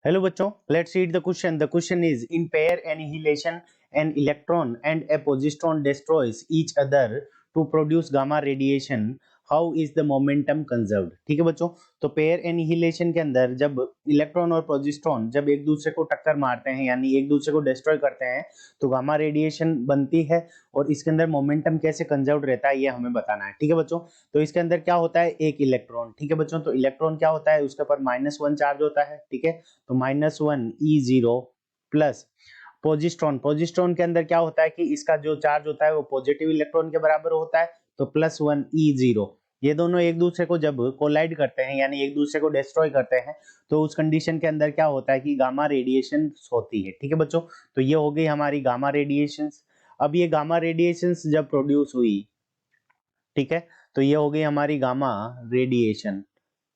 Hello बच्चों, let's read the question. The question is in pair annihilation an electron and a positron destroys each other to produce gamma radiation. How is the momentum conserved? ठीक है बच्चों, तो pair annihilation के अंदर जब electron और पोजिस्ट्रॉन जब एक दूसरे को टक्कर मारते हैं यानी एक दूसरे को डिस्ट्रॉय करते हैं तो गामा रेडिएशन बनती है और इसके अंदर मोमेंटम कैसे कंजर्व रहता है ये हमें बताना है। ठीक है बच्चों, तो इसके अंदर क्या होता है, एक इलेक्ट्रॉन। ठीक है बच्चों, तो इलेक्ट्रॉन क्या होता है, उसके ऊपर -1 चार्ज होता है। ठीक है, तो -1 E0 प्लस पोजिस्ट्रॉन। पोजिस्ट्रॉन के अंदर क्या होता है कि इसका जो चार्ज होता है वो पॉजिटिव इलेक्ट्रॉन के बराबर होता है, तो +1 E0। ये दोनों एक दूसरे को जब कोलाइड करते हैं यानी एक दूसरे को डिस्ट्रॉय करते हैं तो उस कंडीशन के अंदर क्या होता है कि गामा रेडिएशन होती है। ठीक है बच्चों, तो ये हो गई हमारी गामा रेडिएशंस। अब ये गामा रेडिएशंस जब प्रोड्यूस हुई, ठीक है, तो ये हो गई हमारी गामा रेडिएशन।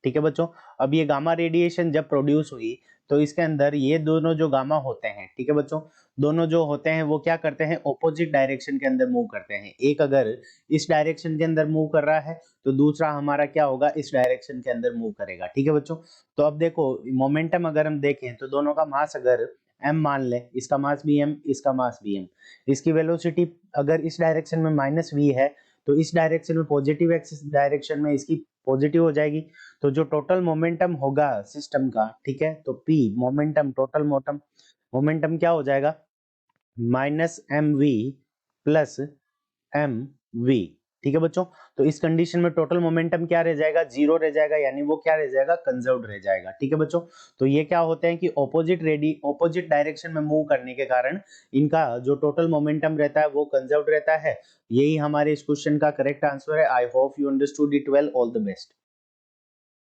ठीक है बच्चों, अब ये गामा रेडिएशन जब प्रोड्यूस हुई तो इसके अंदर ये दोनों जो गामा होते हैं, ठीक है बच्चों, दोनों जो होते हैं वो क्या करते हैं, ऑपोजिट डायरेक्शन के अंदर मूव करते हैं। एक अगर इस डायरेक्शन के अंदर मूव कर रहा है तो दूसरा हमारा क्या होगा, इस डायरेक्शन के अंदर मूव करेगा। ठीक है बच्चों, तो अब देखो मोमेंटम अगर हम देखें तो दोनों का मास अगर m मान ले, इसका मास भी m, इसका मास भी m, इसकी वेलोसिटी अगर इस डायरेक्शन में -v है तो इस डायरेक्शन में पॉजिटिव एक्सिस डायरेक्शन में इसकी पॉजिटिव हो जाएगी। तो जो टोटल मोमेंटम होगा सिस्टम का, ठीक है, तो p मोमेंटम, टोटल मोमेंटम क्या हो जाएगा, -mv प्लस mv। ठीक है बच्चों, तो इस कंडीशन में टोटल मोमेंटम क्या रह जाएगा, 0 रह जाएगा, यानी वो क्या रह जाएगा, कंजर्व्ड रह जाएगा। ठीक है बच्चों, तो ये क्या होते हैं कि ऑपोजिट डायरेक्शन में मूव करने के कारण इनका जो टोटल मोमेंटम रहता है वो कंजर्व्ड रहता है। यही हमारे इस क्वेश्चन का करेक्ट आंसर है। I hope you understood it well. All the best.